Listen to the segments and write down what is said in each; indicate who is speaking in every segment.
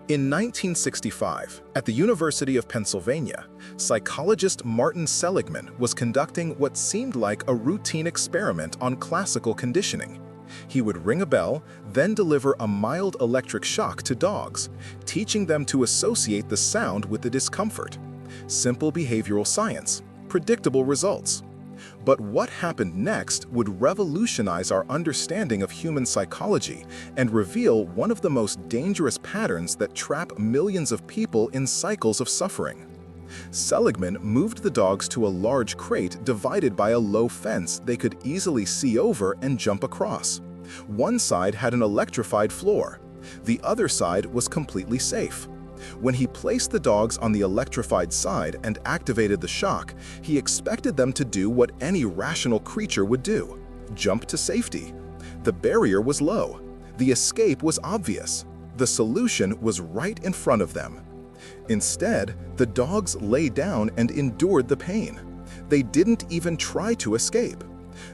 Speaker 1: In 1965, at the University of Pennsylvania, psychologist Martin Seligman was conducting what seemed like a routine experiment on classical conditioning. He would ring a bell, then deliver a mild electric shock to dogs, teaching them to associate the sound with the discomfort. Simple behavioral science, predictable results. But what happened next would revolutionize our understanding of human psychology and reveal one of the most dangerous patterns that trap millions of people in cycles of suffering. Seligman moved the dogs to a large crate divided by a low fence they could easily see over and jump across. One side had an electrified floor. The other side was completely safe. When he placed the dogs on the electrified side and activated the shock, he expected them to do what any rational creature would do: jump to safety. The barrier was low. The escape was obvious. The solution was right in front of them. Instead, the dogs lay down and endured the pain. They didn't even try to escape.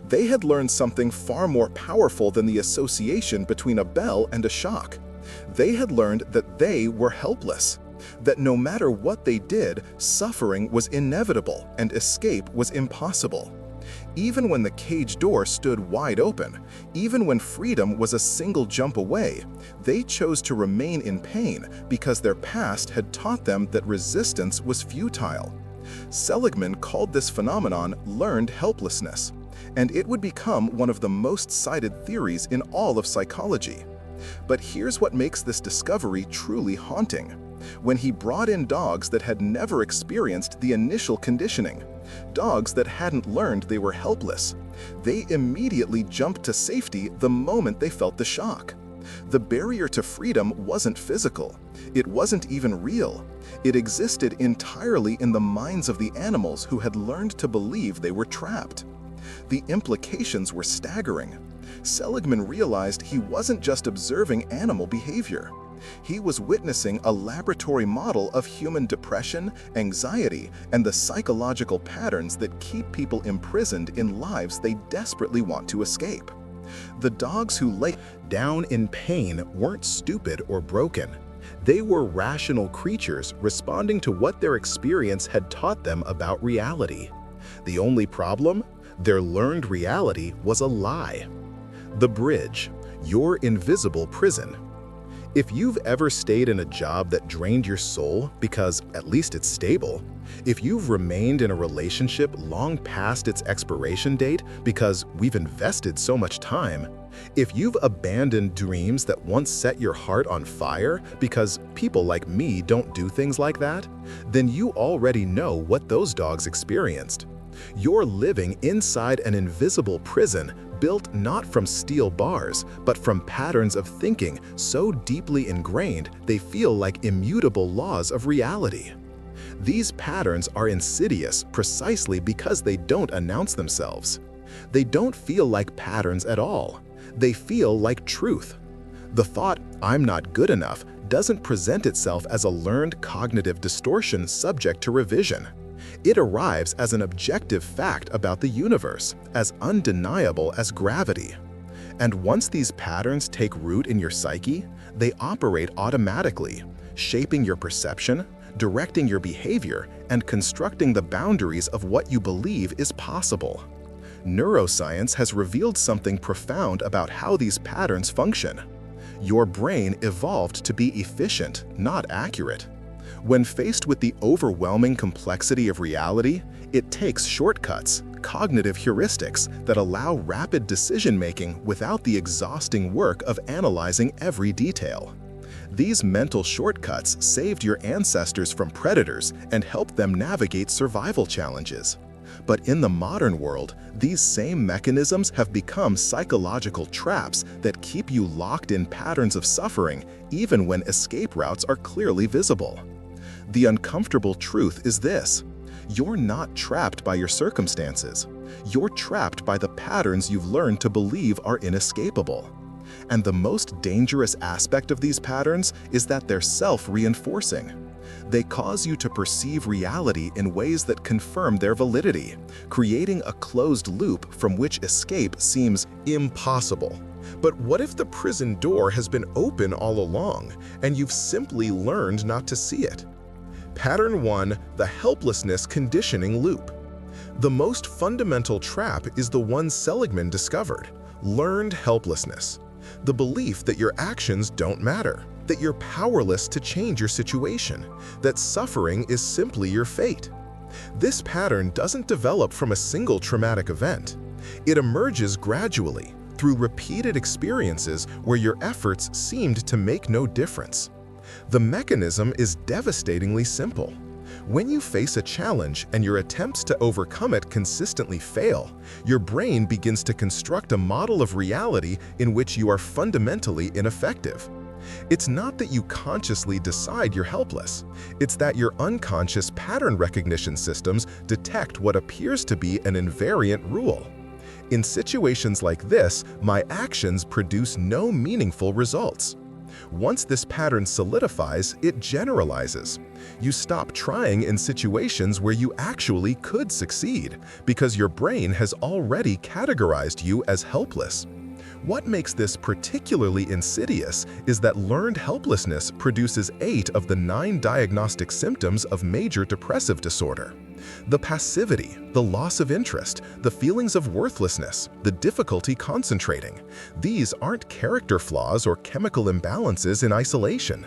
Speaker 1: They had learned something far more powerful than the association between a bell and a shock. They had learned that they were helpless, that no matter what they did, suffering was inevitable and escape was impossible. Even when the cage door stood wide open, even when freedom was a single jump away, they chose to remain in pain because their past had taught them that resistance was futile. Seligman called this phenomenon learned helplessness, and it would become one of the most cited theories in all of psychology. But here's what makes this discovery truly haunting. When he brought in dogs that had never experienced the initial conditioning, dogs that hadn't learned they were helpless, they immediately jumped to safety the moment they felt the shock. The barrier to freedom wasn't physical. It wasn't even real. It existed entirely in the minds of the animals who had learned to believe they were trapped. The implications were staggering. Seligman realized he wasn't just observing animal behavior. He was witnessing a laboratory model of human depression, anxiety, and the psychological patterns that keep people imprisoned in lives they desperately want to escape. The dogs who lay down in pain weren't stupid or broken. They were rational creatures responding to what their experience had taught them about reality. The only problem? Their learned reality was a lie. The bridge, your invisible prison. If you've ever stayed in a job that drained your soul because at least it's stable, if you've remained in a relationship long past its expiration date because we've invested so much time, if you've abandoned dreams that once set your heart on fire because people like me don't do things like that, then you already know what those dogs experienced. You're living inside an invisible prison built not from steel bars, but from patterns of thinking so deeply ingrained they feel like immutable laws of reality. These patterns are insidious precisely because they don't announce themselves. They don't feel like patterns at all. They feel like truth. The thought, "I'm not good enough," doesn't present itself as a learned cognitive distortion subject to revision. It arrives as an objective fact about the universe, as undeniable as gravity. And once these patterns take root in your psyche, they operate automatically, shaping your perception, directing your behavior, and constructing the boundaries of what you believe is possible. Neuroscience has revealed something profound about how these patterns function. Your brain evolved to be efficient, not accurate. When faced with the overwhelming complexity of reality, it takes shortcuts, cognitive heuristics that allow rapid decision-making without the exhausting work of analyzing every detail. These mental shortcuts saved your ancestors from predators and helped them navigate survival challenges. But in the modern world, these same mechanisms have become psychological traps that keep you locked in patterns of suffering even when escape routes are clearly visible. The uncomfortable truth is this: you're not trapped by your circumstances. You're trapped by the patterns you've learned to believe are inescapable. And the most dangerous aspect of these patterns is that they're self-reinforcing. They cause you to perceive reality in ways that confirm their validity, creating a closed loop from which escape seems impossible.
Speaker 2: But what if the prison door has been open all along, and you've simply learned not to see it? Pattern 1, the helplessness conditioning loop. The most fundamental trap is the one Seligman discovered: learned helplessness. The belief that your actions don't matter, that you're powerless to change your situation, that suffering is simply your fate. This pattern doesn't develop from a single traumatic event. It emerges gradually, through repeated experiences where your efforts seemed to make no difference. The mechanism is devastatingly simple. When you face a challenge and your attempts to overcome it consistently fail, your brain begins to construct a model of reality in which you are fundamentally ineffective. It's not that you consciously decide you're helpless. It's that your unconscious pattern recognition systems detect what appears to be an invariant rule. In situations like this, my actions produce no meaningful results. Once this pattern solidifies, it generalizes. You stop trying in situations where you actually could succeed, because your brain has already categorized you as helpless. What makes this particularly insidious is that learned helplessness produces 8 of the 9 diagnostic symptoms of major depressive disorder. The passivity, the loss of interest, the feelings of worthlessness, the difficulty concentrating. These aren't character flaws or chemical imbalances in isolation.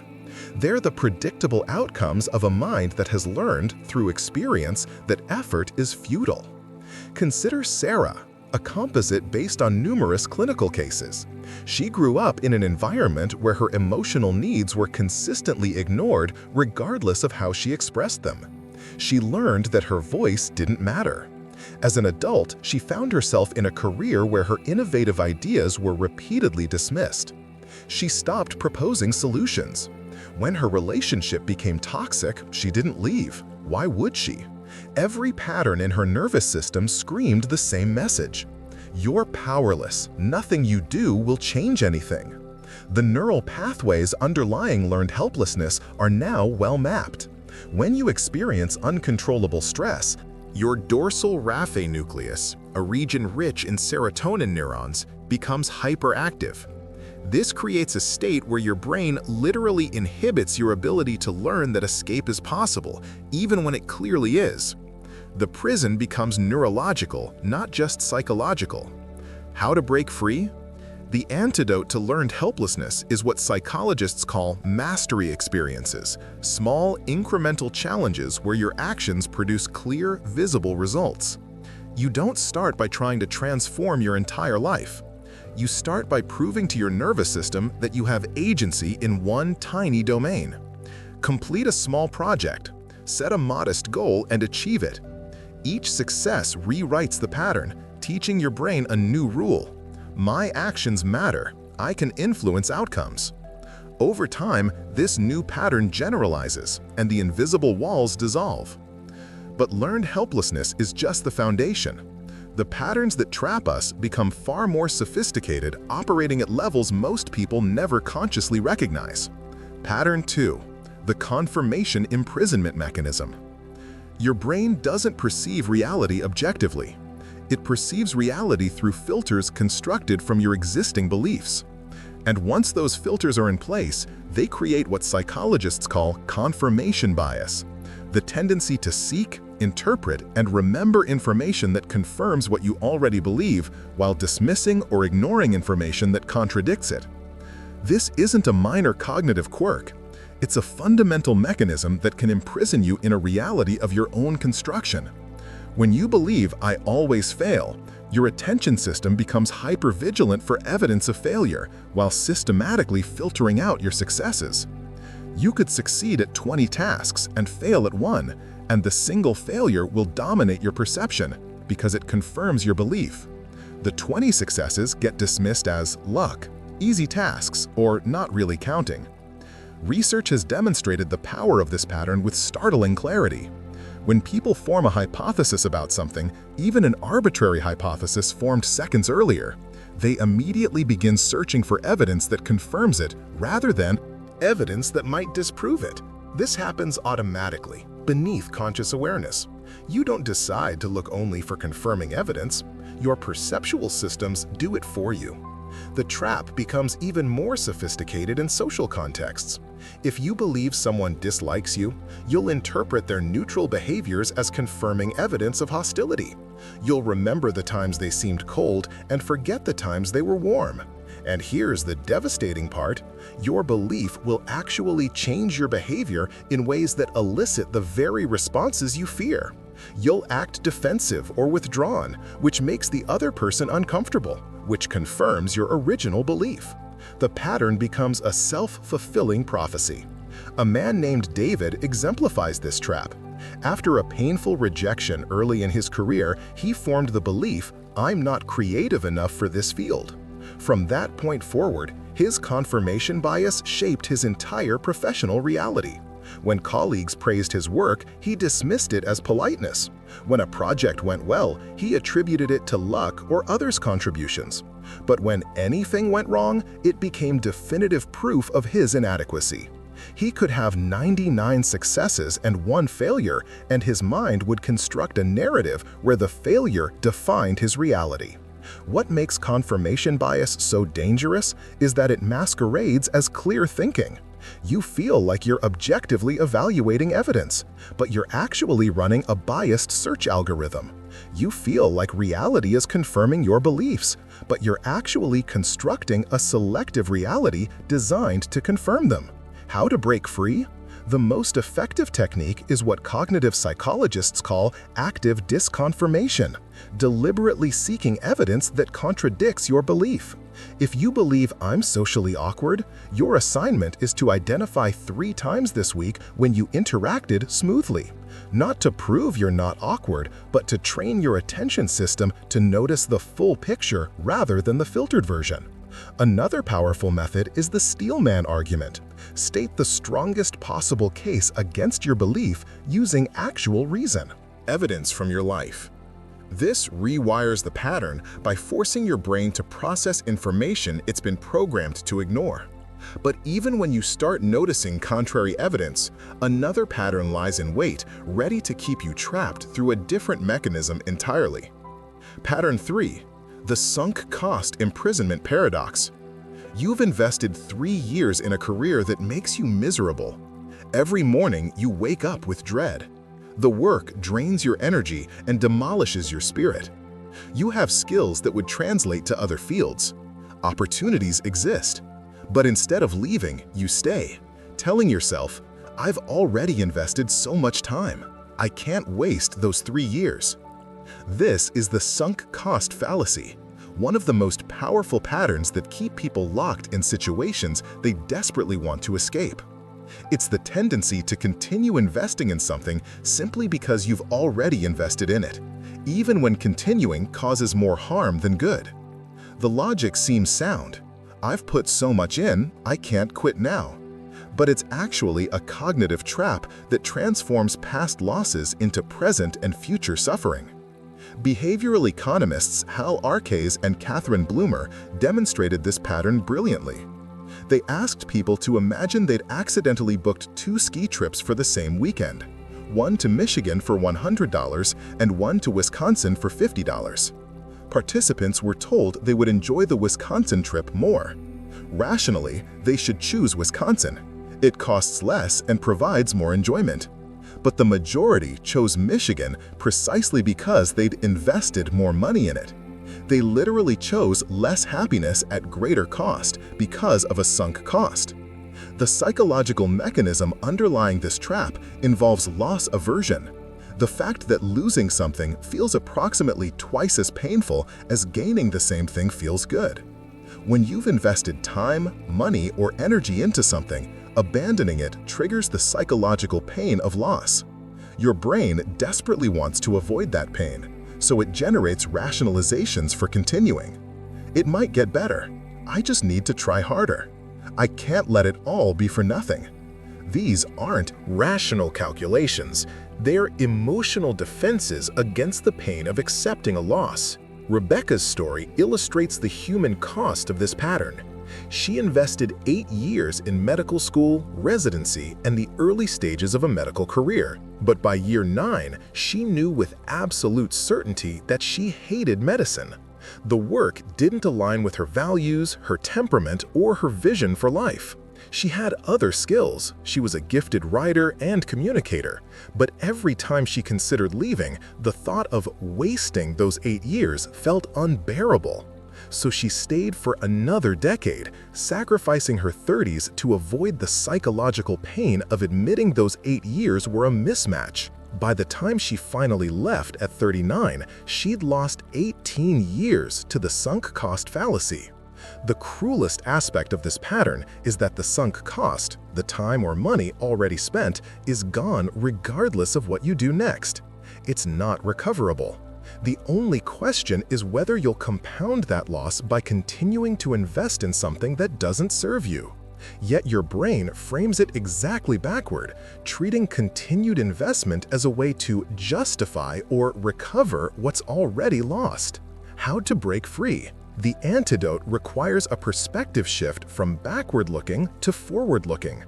Speaker 2: They're the predictable outcomes of a mind that has learned, through experience, that effort is futile. Consider Sarah, a composite based on numerous clinical cases. She grew up in an environment where her emotional needs were consistently ignored regardless of how she expressed them. She learned that her voice didn't matter. As an adult, she found herself in a career where her innovative ideas were repeatedly dismissed. She stopped proposing solutions. When her relationship became toxic, she didn't leave. Why would she? Every pattern in her nervous system screamed the same message: you're powerless. Nothing you do will change anything. The neural pathways underlying learned helplessness are now well mapped. When you experience uncontrollable stress, your dorsal raphe nucleus, a region rich in serotonin neurons, becomes hyperactive. This creates a state where your brain literally inhibits your ability to learn that escape is possible, even when it clearly is. The prison becomes neurological, not just psychological. How to break free? The antidote to learned helplessness is what psychologists call mastery experiences, small, incremental challenges where your actions produce clear, visible results. You don't start by trying to transform your entire life. You start by proving to your nervous system that you have agency in one tiny domain. Complete a small project, set a modest goal, and achieve it. Each success rewrites the pattern, teaching your brain a new rule. My actions matter. I can influence outcomes. Over time, this new pattern generalizes, and the invisible walls dissolve. But learned helplessness is just the foundation. The patterns that trap us become far more sophisticated, operating at levels most people never consciously recognize. Pattern 2, the confirmation imprisonment mechanism. Your brain doesn't perceive reality objectively. It perceives reality through filters constructed from your existing beliefs. And once those filters are in place, they create what psychologists call confirmation bias, the tendency to seek, interpret, and remember information that confirms what you already believe while dismissing or ignoring information that contradicts it. This isn't a minor cognitive quirk. It's a fundamental mechanism that can imprison you in a reality of your own construction. When you believe "I always fail," your attention system becomes hypervigilant for evidence of failure while systematically filtering out your successes. You could succeed at 20 tasks and fail at one, and the single failure will dominate your perception because it confirms your belief. The 20 successes get dismissed as luck, easy tasks, or not really counting. Research has demonstrated the power of this pattern with startling clarity. When people form a hypothesis about something, even an arbitrary hypothesis formed seconds earlier, they immediately begin searching for evidence that confirms it rather than evidence that might disprove it. This happens automatically, beneath conscious awareness. You don't decide to look only for confirming evidence. Your perceptual systems do it for you. The trap becomes even more sophisticated in social contexts. If you believe someone dislikes you, you'll interpret their neutral behaviors as confirming evidence of hostility. You'll remember the times they seemed cold and forget the times they were warm. And here's the devastating part: your belief will actually change your behavior in ways that elicit the very responses you fear. You'll act defensive or withdrawn, which makes the other person uncomfortable, which confirms your original belief. The pattern becomes a self-fulfilling prophecy. A man named David exemplifies this trap. After a painful rejection early in his career, he formed the belief, "I'm not creative enough for this field." From that point forward, his confirmation bias shaped his entire professional reality. When colleagues praised his work, he dismissed it as politeness. When a project went well, he attributed it to luck or others' contributions. But when anything went wrong, it became definitive proof of his inadequacy. He could have 99 successes and 1 failure, and his mind would construct a narrative where the failure defined his reality. What makes confirmation bias so dangerous is that it masquerades as clear thinking. You feel like you're objectively evaluating evidence, but you're actually running a biased search algorithm. You feel like reality is confirming your beliefs, but you're actually constructing a selective reality designed to confirm them. How to break free? The most effective technique is what cognitive psychologists call active disconfirmation, deliberately seeking evidence that contradicts your belief. If you believe I'm socially awkward, your assignment is to identify 3 times this week when you interacted smoothly. Not to prove you're not awkward, but to train your attention system to notice the full picture rather than the filtered version. Another powerful method is the Steelman argument. State the strongest possible case against your belief using actual reason. Evidence from your life. This rewires the pattern by forcing your brain to process information it's been programmed to ignore. But even when you start noticing contrary evidence, another pattern lies in wait, ready to keep you trapped through a different mechanism entirely. Pattern 3. The sunk cost imprisonment paradox. You've invested 3 years in a career that makes you miserable. Every morning you wake up with dread. The work drains your energy and demolishes your spirit. You have skills that would translate to other fields. Opportunities exist. But instead of leaving, you stay, telling yourself, "I've already invested so much time. I can't waste those 3 years." This is the sunk cost fallacy, one of the most powerful patterns that keep people locked in situations they desperately want to escape. It's the tendency to continue investing in something simply because you've already invested in it, even when continuing causes more harm than good. The logic seems sound. I've put so much in, I can't quit now. But it's actually a cognitive trap that transforms past losses into present and future suffering. Behavioral economists Hal Arcase and Catherine Bloomer demonstrated this pattern brilliantly. They asked people to imagine they'd accidentally booked 2 ski trips for the same weekend, one to Michigan for $100 and one to Wisconsin for $50. Participants were told they would enjoy the Wisconsin trip more. Rationally, they should choose Wisconsin. It costs less and provides more enjoyment. But the majority chose Michigan precisely because they'd invested more money in it. They literally chose less happiness at greater cost because of a sunk cost. The psychological mechanism underlying this trap involves loss aversion. The fact that losing something feels approximately twice as painful as gaining the same thing feels good. When you've invested time, money, or energy into something, abandoning it triggers the psychological pain of loss. Your brain desperately wants to avoid that pain, so it generates rationalizations for continuing. It might get better. I just need to try harder. I can't let it all be for nothing. These aren't rational calculations. They're emotional defenses against the pain of accepting a loss. Rebecca's story illustrates the human cost of this pattern. She invested 8 years in medical school, residency, and the early stages of a medical career. But by year 9, she knew with absolute certainty that she hated medicine.
Speaker 1: The work didn't align with her values, her temperament, or her vision for life. She had other skills. She was a gifted writer and communicator. But every time she considered leaving, the thought of wasting those 8 years felt unbearable. So she stayed for another decade, sacrificing her 30s to avoid the psychological pain of admitting those 8 years were a mismatch. By the time she finally left at 39, she'd lost 18 years to the sunk cost fallacy. The cruelest aspect of this pattern is that the sunk cost, the time or money already spent, is gone regardless of what you do next. It's not recoverable. The only question is whether you'll compound that loss by continuing to invest in something that doesn't serve you. Yet your brain frames it exactly backward, treating continued investment as a way to justify or recover what's already lost. How to break free? The antidote requires a perspective shift from backward-looking to forward-looking.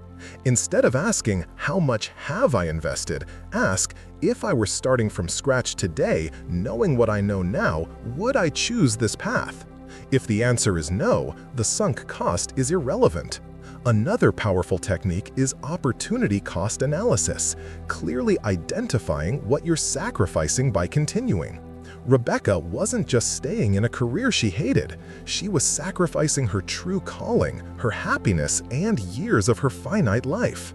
Speaker 1: Instead of asking, "How much have I invested?" ask, "If I were starting from scratch today, knowing what I know now, would I choose this path?" If the answer is no, the sunk cost is irrelevant. Another powerful technique is opportunity cost analysis, clearly identifying what you're sacrificing by continuing. Rebecca wasn't just staying in a career she hated. She was sacrificing her true calling, her happiness, and years of her finite life.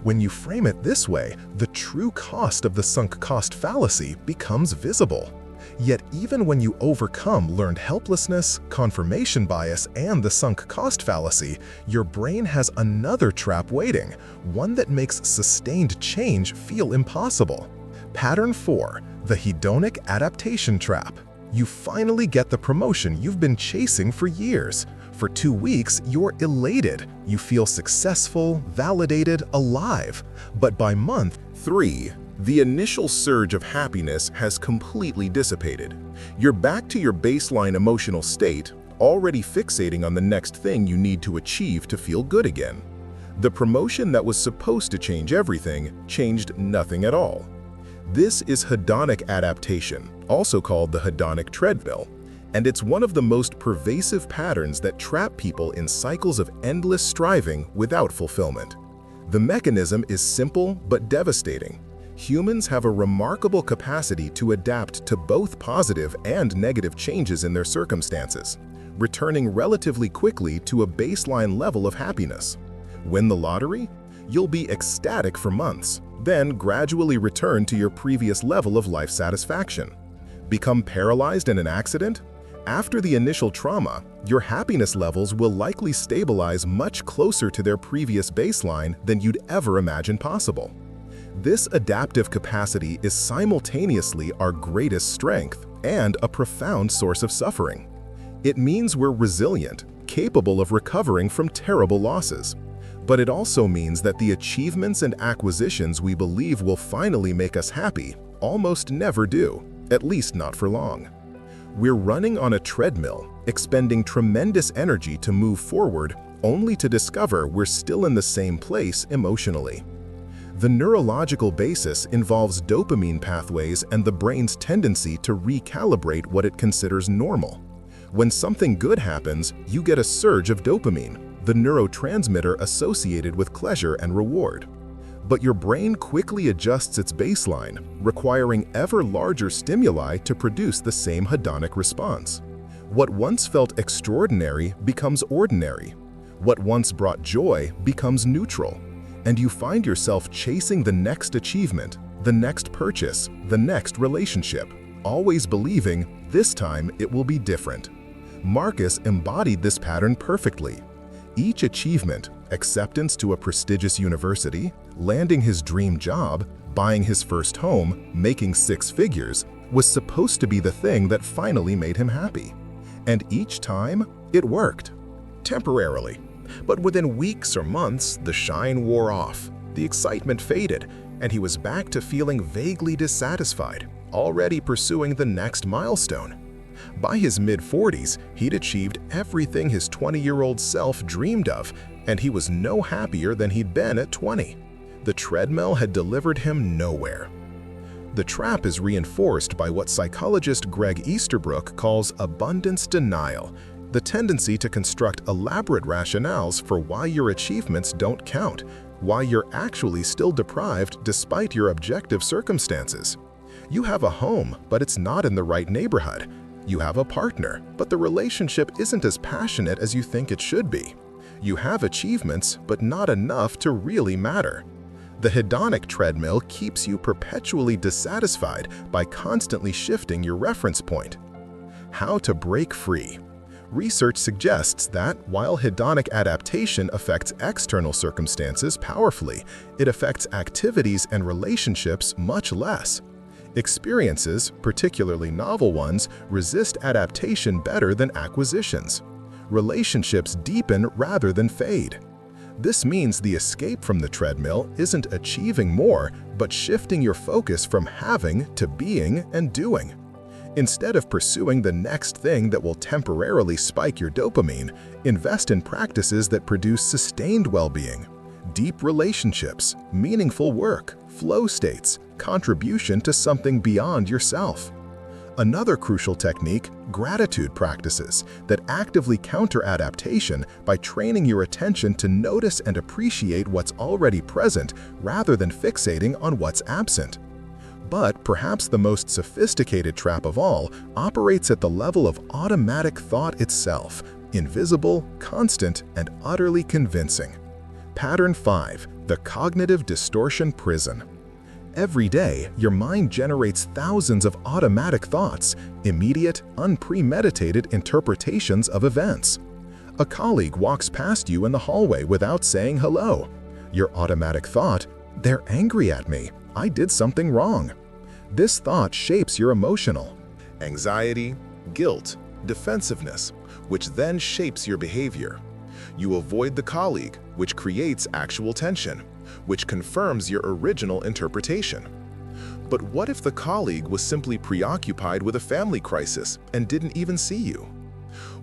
Speaker 1: When you frame it this way, the true cost of the sunk cost fallacy becomes visible. Yet even when you overcome learned helplessness, confirmation bias, and the sunk cost fallacy, your brain has another trap waiting, one that makes sustained change feel impossible. Pattern 4. The hedonic adaptation trap. You finally get the promotion you've been chasing for years. For 2 weeks, you're elated. You feel successful, validated, alive. But by month 3, the initial surge of happiness has completely dissipated. You're back to your baseline emotional state, already fixating on the next thing you need to achieve to feel good again. The promotion that was supposed to change everything changed nothing at all. This is hedonic adaptation, also called the hedonic treadmill, and it's one of the most pervasive patterns that trap people in cycles of endless striving without fulfillment. The mechanism is simple but devastating. Humans have a remarkable capacity to adapt to both positive and negative changes in their circumstances, returning relatively quickly to a baseline level of happiness. Win the lottery? You'll be ecstatic for months, then gradually return to your previous level of life satisfaction. Become paralyzed in an accident? After the initial trauma, your happiness levels will likely stabilize much closer to their previous baseline than you'd ever imagine possible. This adaptive capacity is simultaneously our greatest strength and a profound source of suffering. It means we're resilient, capable of recovering from terrible losses. But it also means that the achievements and acquisitions we believe will finally make us happy almost never do, at least not for long. We're running on a treadmill, expending tremendous energy to move forward, only to discover we're still in the same place emotionally. The neurological basis involves dopamine pathways and the brain's tendency to recalibrate what it considers normal. When something good happens, you get a surge of dopamine, the neurotransmitter associated with pleasure and reward. But your brain quickly adjusts its baseline, requiring ever larger stimuli to produce the same hedonic response. What once felt extraordinary becomes ordinary. What once brought joy becomes neutral. And you find yourself chasing the next achievement, the next purchase, the next relationship, always believing this time it will be different. Marcus embodied this pattern perfectly. Each achievement, acceptance to a prestigious university, landing his dream job, buying his first home, making 6 figures, was supposed to be the thing that finally made him happy. And each time, it worked. Temporarily. But within weeks or months, the shine wore off, the excitement faded, and he was back to feeling vaguely dissatisfied, already pursuing the next milestone. By his mid-40s, he'd achieved everything his 20-year-old self dreamed of, and he was no happier than he'd been at 20. The treadmill had delivered him nowhere. The trap is reinforced by what psychologist Greg Easterbrook calls abundance denial, the tendency to construct elaborate rationales for why your achievements don't count, why you're actually still deprived despite your objective circumstances. You have a home, but it's not in the right neighborhood. You have a partner, but the relationship isn't as passionate as you think it should be. You have achievements, but not enough to really matter. The hedonic treadmill keeps you perpetually dissatisfied by constantly shifting your reference point. How to break free. Research suggests that while hedonic adaptation affects external circumstances powerfully, it affects activities and relationships much less. Experiences, particularly novel ones, resist adaptation better than acquisitions. Relationships deepen rather than fade. This means the escape from the treadmill isn't achieving more, but shifting your focus from having to being and doing. Instead of pursuing the next thing that will temporarily spike your dopamine, invest in practices that produce sustained well-being. Deep relationships, meaningful work, flow states, contribution to something beyond yourself. Another crucial technique, gratitude practices, that actively counter adaptation by training your attention to notice and appreciate what's already present rather than fixating on what's absent. But perhaps the most sophisticated trap of all operates at the level of automatic thought itself, invisible, constant, and utterly convincing. Pattern 5. The cognitive distortion prison. Every day, your mind generates thousands of automatic thoughts, immediate, unpremeditated interpretations of events. A colleague walks past you in the hallway without saying hello. Your automatic thought, "They're angry at me. I did something wrong." This thought shapes your emotional anxiety, guilt, defensiveness, which then shapes your behavior. You avoid the colleague, which creates actual tension, which confirms your original interpretation. But what if the colleague was simply preoccupied with a family crisis and didn't even see you?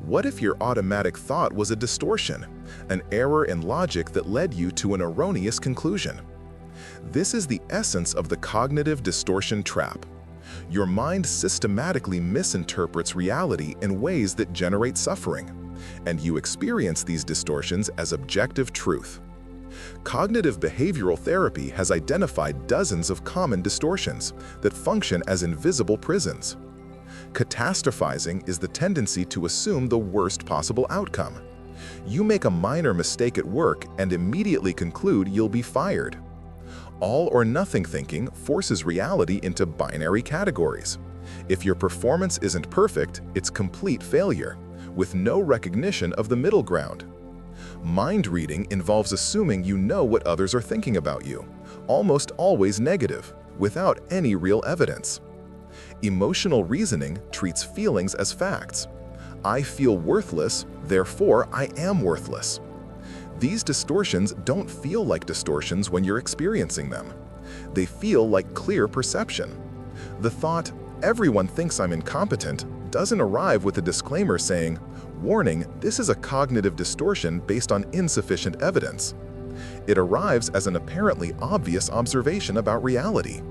Speaker 1: What if your automatic thought was a distortion, an error in logic that led you to an erroneous conclusion? This is the essence of the cognitive distortion trap. Your mind systematically misinterprets reality in ways that generate suffering, and you experience these distortions as objective truth. Cognitive behavioral therapy has identified dozens of common distortions that function as invisible prisons. Catastrophizing is the tendency to assume the worst possible outcome. You make a minor mistake at work and immediately conclude you'll be fired. All or nothing thinking forces reality into binary categories. If your performance isn't perfect, it's complete failure, with no recognition of the middle ground. Mind reading involves assuming you know what others are thinking about you, almost always negative, without any real evidence. Emotional reasoning treats feelings as facts. I feel worthless, therefore I am worthless. These distortions don't feel like distortions when you're experiencing them. They feel like clear perception. The thought, "Everyone thinks I'm incompetent," doesn't arrive with a disclaimer saying, "Warning, this is a cognitive distortion based on insufficient evidence." It arrives as an apparently obvious observation about reality.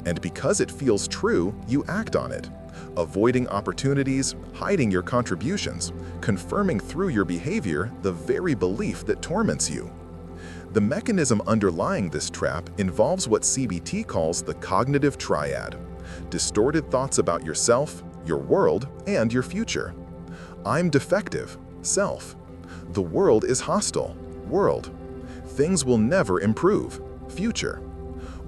Speaker 1: And because it feels true, you act on it, avoiding opportunities, hiding your contributions, confirming through your behavior the very belief that torments you. The mechanism underlying this trap involves what CBT calls the cognitive triad: distorted thoughts about yourself, your world, and your future. I'm defective, self. The world is hostile, world. Things will never improve, future.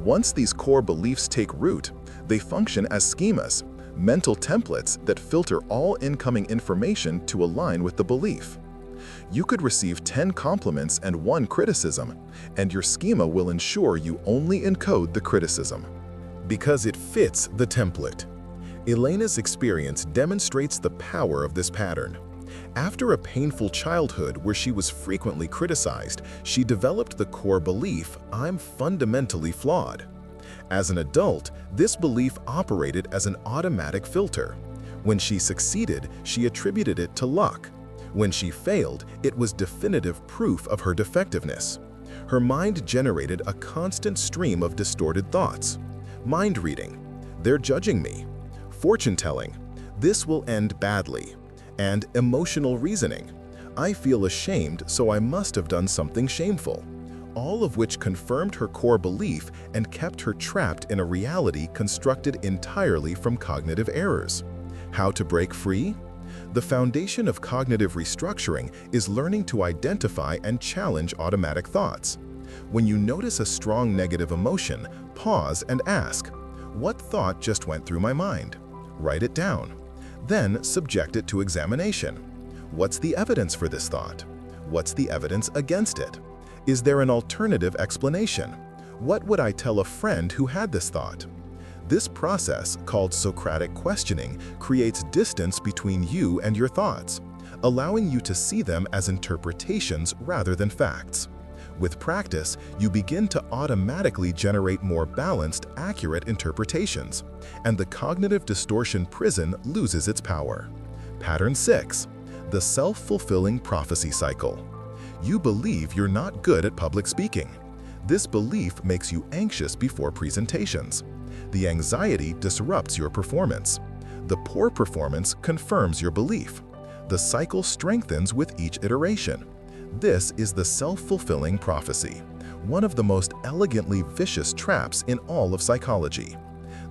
Speaker 1: Once these core beliefs take root, they function as schemas, mental templates that filter all incoming information to align with the belief. You could receive 10 compliments and 1 criticism, and your schema will ensure you only encode the criticism, because it fits the template. Elena's experience demonstrates the power of this pattern. After a painful childhood where she was frequently criticized, she developed the core belief, "I'm fundamentally flawed." As an adult, this belief operated as an automatic filter. When she succeeded, she attributed it to luck. When she failed, it was definitive proof of her defectiveness. Her mind generated a constant stream of distorted thoughts. Mind reading, they're judging me. Fortune telling, this will end badly. And emotional reasoning, I feel ashamed, so I must have done something shameful. All of which confirmed her core belief and kept her trapped in a reality constructed entirely from cognitive errors. How to break free? The foundation of cognitive restructuring is learning to identify and challenge automatic thoughts. When you notice a strong negative emotion, pause and ask, what thought just went through my mind? Write it down. Then subject it to examination. What's the evidence for this thought? What's the evidence against it? Is there an alternative explanation? What would I tell a friend who had this thought? This process, called Socratic questioning, creates distance between you and your thoughts, allowing you to see them as interpretations rather than facts. With practice, you begin to automatically generate more balanced, accurate interpretations, and the cognitive distortion prison loses its power. Pattern 6. The self-fulfilling prophecy cycle. You believe you're not good at public speaking. This belief makes you anxious before presentations. The anxiety disrupts your performance. The poor performance confirms your belief. The cycle strengthens with each iteration. This is the self-fulfilling prophecy, one of the most elegantly vicious traps in all of psychology.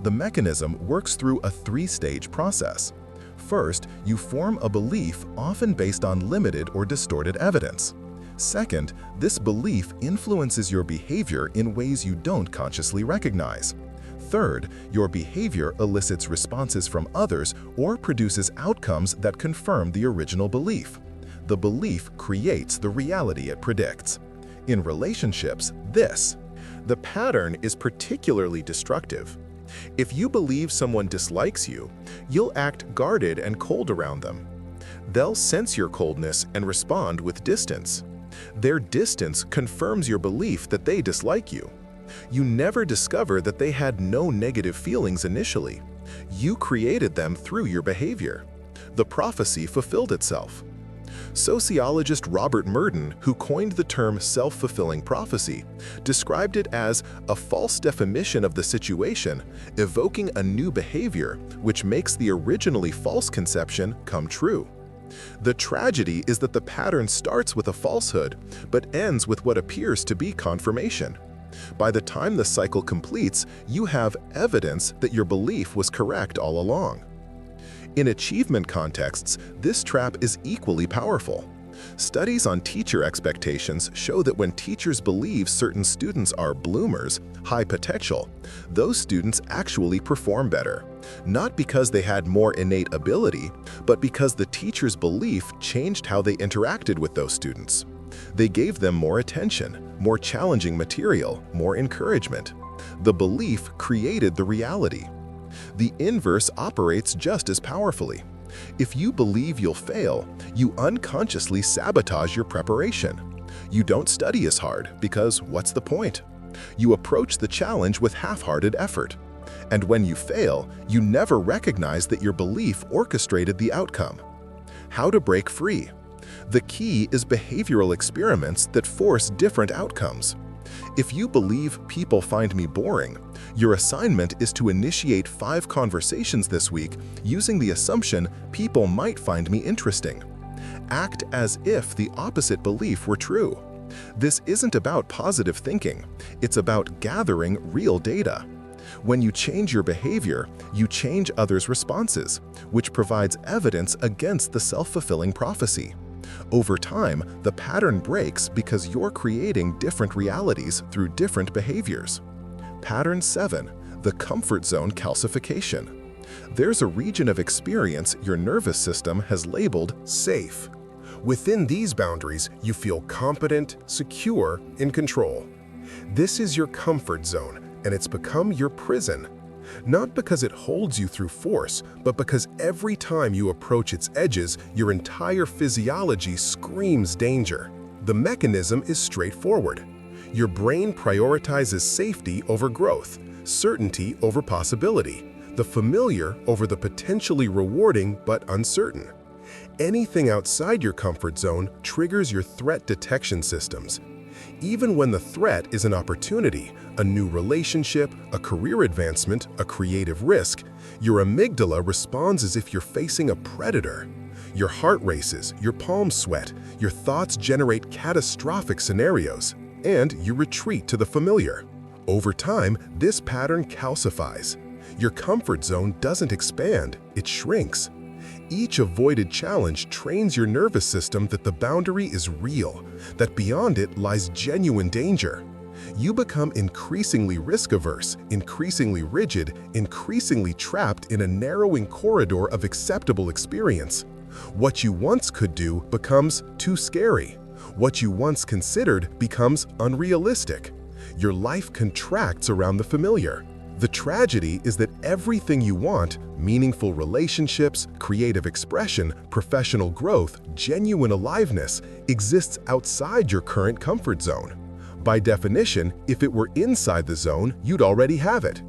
Speaker 1: The mechanism works through a three-stage process. First, you form a belief often based on limited or distorted evidence. Second, this belief influences your behavior in ways you don't consciously recognize. Third, your behavior elicits responses from others or produces outcomes that confirm the original belief. The belief creates the reality it predicts. In relationships, the pattern is particularly destructive. If you believe someone dislikes you, you'll act guarded and cold around them. They'll sense your coldness and respond with distance. Their distance confirms your belief that they dislike you. You never discover that they had no negative feelings initially. You created them through your behavior. The prophecy fulfilled itself. Sociologist Robert Merton, who coined the term self-fulfilling prophecy, described it as a false definition of the situation, evoking a new behavior which makes the originally false conception come true. The tragedy is that the pattern starts with a falsehood, but ends with what appears to be confirmation. By the time the cycle completes, you have evidence that your belief was correct all along. In achievement contexts, this trap is equally powerful. Studies on teacher expectations show that when teachers believe certain students are bloomers, high potential, those students actually perform better, not because they had more innate ability, but because the teacher's belief changed how they interacted with those students. They gave them more attention, more challenging material, more encouragement. The belief created the reality. The inverse operates just as powerfully. If you believe you'll fail, you unconsciously sabotage your preparation. You don't study as hard because what's the point? You approach the challenge with half-hearted effort. And when you fail, you never recognize that your belief orchestrated the outcome. How to break free? The key is behavioral experiments that force different outcomes. If you believe people find me boring, your assignment is to initiate 5 conversations this week using the assumption people might find me interesting. Act as if the opposite belief were true. This isn't about positive thinking, it's about gathering real data. When you change your behavior, you change others' responses, which provides evidence against the self-fulfilling prophecy. Over time, the pattern breaks because you're creating different realities through different behaviors. Pattern 7. The comfort zone calcification. There's a region of experience your nervous system has labeled safe. Within these boundaries, you feel competent, secure, in control. This is your comfort zone, and it's become your prison. Not because it holds you through force, but because every time you approach its edges, your entire physiology screams danger. The mechanism is straightforward. Your brain prioritizes safety over growth, certainty over possibility, the familiar over the potentially rewarding but uncertain. Anything outside your comfort zone triggers your threat detection systems.
Speaker 2: Even when the threat is an opportunity, a new relationship, a career advancement, a creative risk, your amygdala responds as if you're facing a predator. Your heart races, your palms sweat, your thoughts generate catastrophic scenarios, and you retreat to the familiar. Over time, this pattern calcifies. Your comfort zone doesn't expand, it shrinks. Each avoided challenge trains your nervous system that the boundary is real, that beyond it lies genuine danger. You become increasingly risk-averse, increasingly rigid, increasingly trapped in a narrowing corridor of acceptable experience. What you once could do becomes too scary. What you once considered becomes unrealistic. Your life contracts around the familiar. The tragedy is that everything you want, meaningful relationships, creative expression, professional growth, genuine aliveness, exists outside your current comfort zone. By definition, if it were inside the zone, you'd already have it.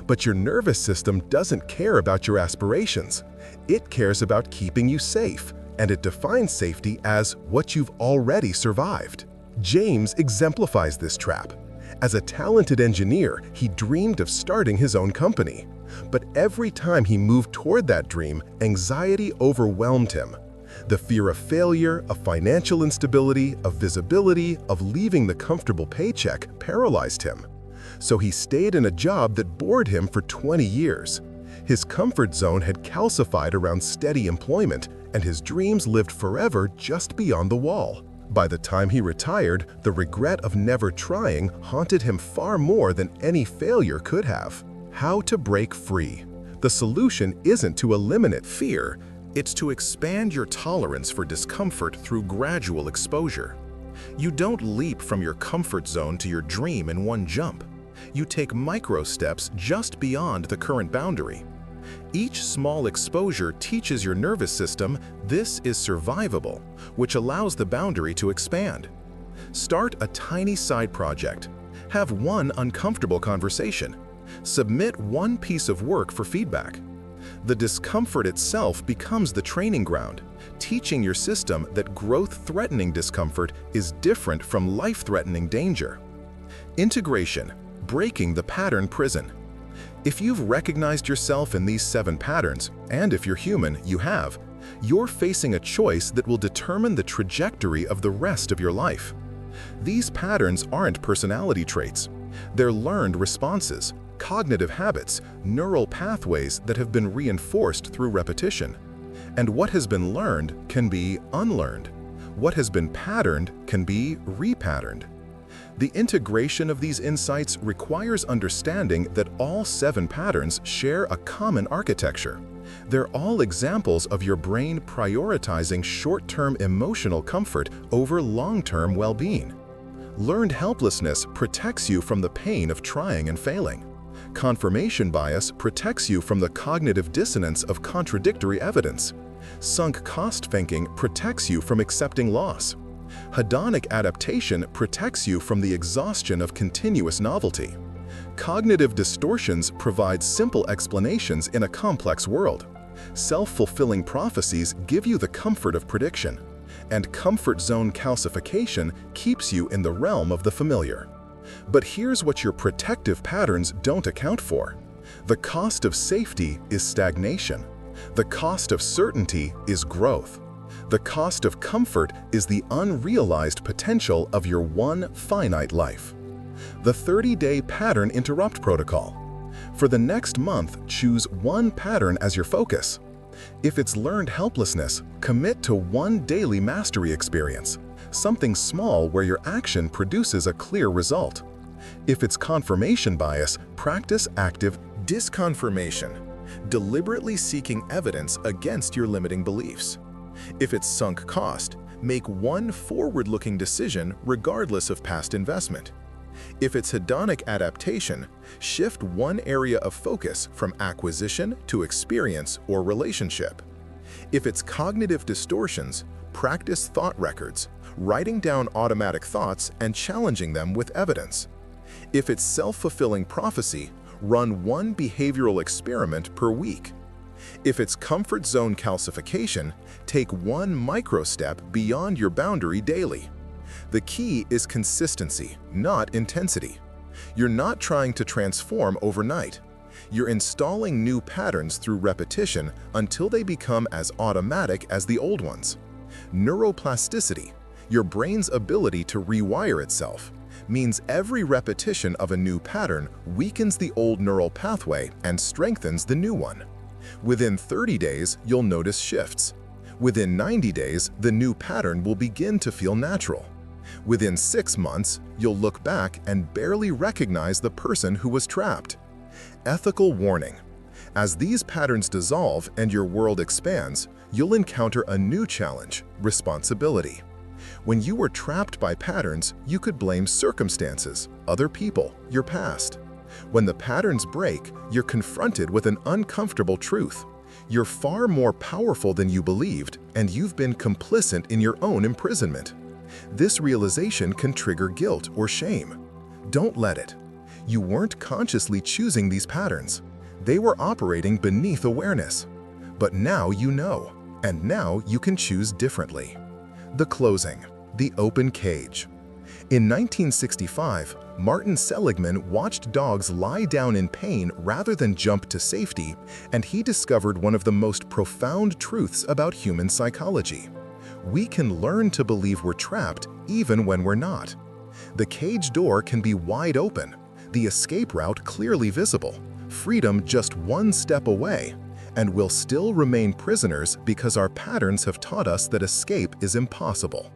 Speaker 2: But your nervous system doesn't care about your aspirations. It cares about keeping you safe, and it defines safety as what you've already survived. James exemplifies this trap. As a talented engineer, he dreamed of starting his own company. But every time he moved toward that dream, anxiety overwhelmed him. The fear of failure, of financial instability, of visibility, of leaving the comfortable paycheck paralyzed him. So he stayed in a job that bored him for 20 years. His comfort zone had calcified around steady employment, and his dreams lived forever just beyond the wall. By the time he retired, the regret of never trying haunted him far more than any failure could have. How to break free? The solution isn't to eliminate fear, it's to expand your tolerance for discomfort through gradual exposure. You don't leap from your comfort zone to your dream in one jump. You take micro steps just beyond the current boundary. Each small exposure teaches your nervous system this is survivable, which allows the boundary to expand. Start a tiny side project. Have one uncomfortable conversation. Submit one piece of work for feedback. The discomfort itself becomes the training ground, teaching your system that growth-threatening discomfort is different from life-threatening danger. Integration, breaking the pattern prison. If you've recognized yourself in these 7 patterns, and if you're human, you have, you're facing a choice that will determine the trajectory of the rest of your life. These patterns aren't personality traits. They're learned responses, cognitive habits, neural pathways that have been reinforced through repetition. And what has been learned can be unlearned. What has been patterned can be repatterned. The integration of these insights requires understanding that all 7 patterns share a common architecture. They're all examples of your brain prioritizing short-term emotional comfort over long-term well-being. Learned helplessness protects you from the pain of trying and failing. Confirmation bias protects you from the cognitive dissonance of contradictory evidence. Sunk cost thinking protects you from accepting loss. Hedonic adaptation protects you from the exhaustion of continuous novelty. Cognitive distortions provide simple explanations in a complex world. Self-fulfilling prophecies give you the comfort of prediction. And comfort zone calcification keeps you in the realm of the familiar. But here's what your protective patterns don't account for. The cost of safety is stagnation. The cost of certainty is growth. The cost of comfort is the unrealized potential of your one finite life. The 30-day pattern interrupt protocol. For the next month, choose one pattern as your focus. If it's learned helplessness, commit to one daily mastery experience, something small where your action produces a clear result. If it's confirmation bias, practice active disconfirmation, deliberately seeking evidence against your limiting beliefs. If it's sunk cost, make one forward-looking decision regardless of past investment. If it's hedonic adaptation, shift one area of focus from acquisition to experience or relationship. If it's cognitive distortions, practice thought records, writing down automatic thoughts and challenging them with evidence. If it's self-fulfilling prophecy, run one behavioral experiment per week. If it's comfort zone calcification, take one micro step beyond your boundary daily.
Speaker 1: The key is consistency, not intensity. You're not trying to transform overnight. You're installing new patterns through repetition until they become as automatic as the old ones. Neuroplasticity, your brain's ability to rewire itself, means every repetition of a new pattern weakens the old neural pathway and strengthens the new one. Within 30 days, you'll notice shifts. Within 90 days, the new pattern will begin to feel natural. Within 6 months, you'll look back and barely recognize the person who was trapped. Ethical warning. As these patterns dissolve and your world expands, you'll encounter a new challenge: responsibility. When you were trapped by patterns, you could blame circumstances, other people, your past. When the patterns break, you're confronted with an uncomfortable truth. You're far more powerful than you believed, and you've been complicit in your own imprisonment. This realization can trigger guilt or shame. Don't let it. You weren't consciously choosing these patterns. They were operating beneath awareness. But now you know, and now you can choose differently. The closing, the open cage. In 1965, Martin Seligman watched dogs lie down in pain rather than jump to safety, and he discovered one of the most profound truths about human psychology. We can learn to believe we're trapped even when we're not. The cage door can be wide open, the escape route clearly visible, freedom just one step away, and we'll still remain prisoners because our patterns have taught us that escape is impossible.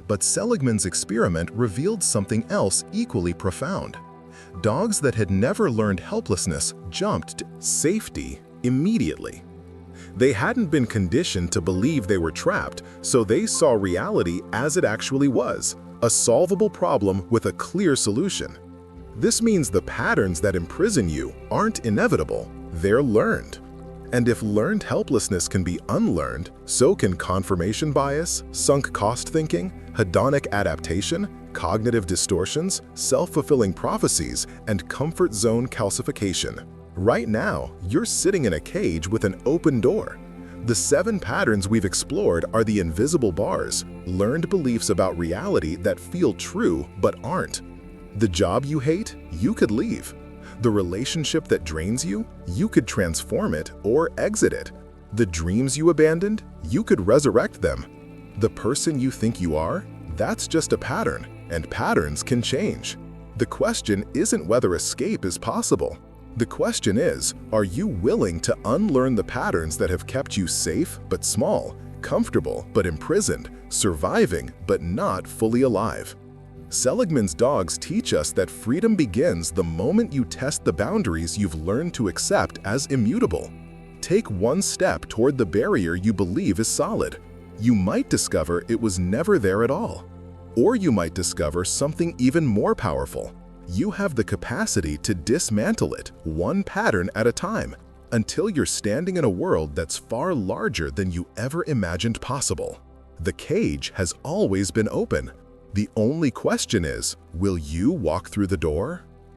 Speaker 1: But Seligman's experiment revealed something else equally profound. Dogs that had never learned helplessness jumped to safety immediately. They hadn't been conditioned to believe they were trapped, so they saw reality as it actually was, a solvable problem with a clear solution. This means the patterns that imprison you aren't inevitable, they're learned. And if learned helplessness can be unlearned, so can confirmation bias, sunk cost thinking, hedonic adaptation, cognitive distortions, self-fulfilling prophecies, and comfort zone calcification. Right now, you're sitting in a cage with an open door. The 7 patterns we've explored are the invisible bars, learned beliefs about reality that feel true but aren't. The job you hate, you could leave. The relationship that drains you, you could transform it or exit it. The dreams you abandoned, you could resurrect them. The person you think you are, that's just a pattern, and patterns can change. The question isn't whether escape is possible. The question is, are you willing to unlearn the patterns that have kept you safe but small, comfortable but imprisoned, surviving but not fully alive? Seligman's dogs teach us that freedom begins the moment you test the boundaries you've learned to accept as immutable. Take one step toward the barrier you believe is solid. You might discover it was never there at all. Or you might discover something even more powerful. You have the capacity to dismantle it, one pattern at a time, until you're standing in a world that's far larger than you ever imagined possible. The cage has always been open. The only question is, will you walk through the door?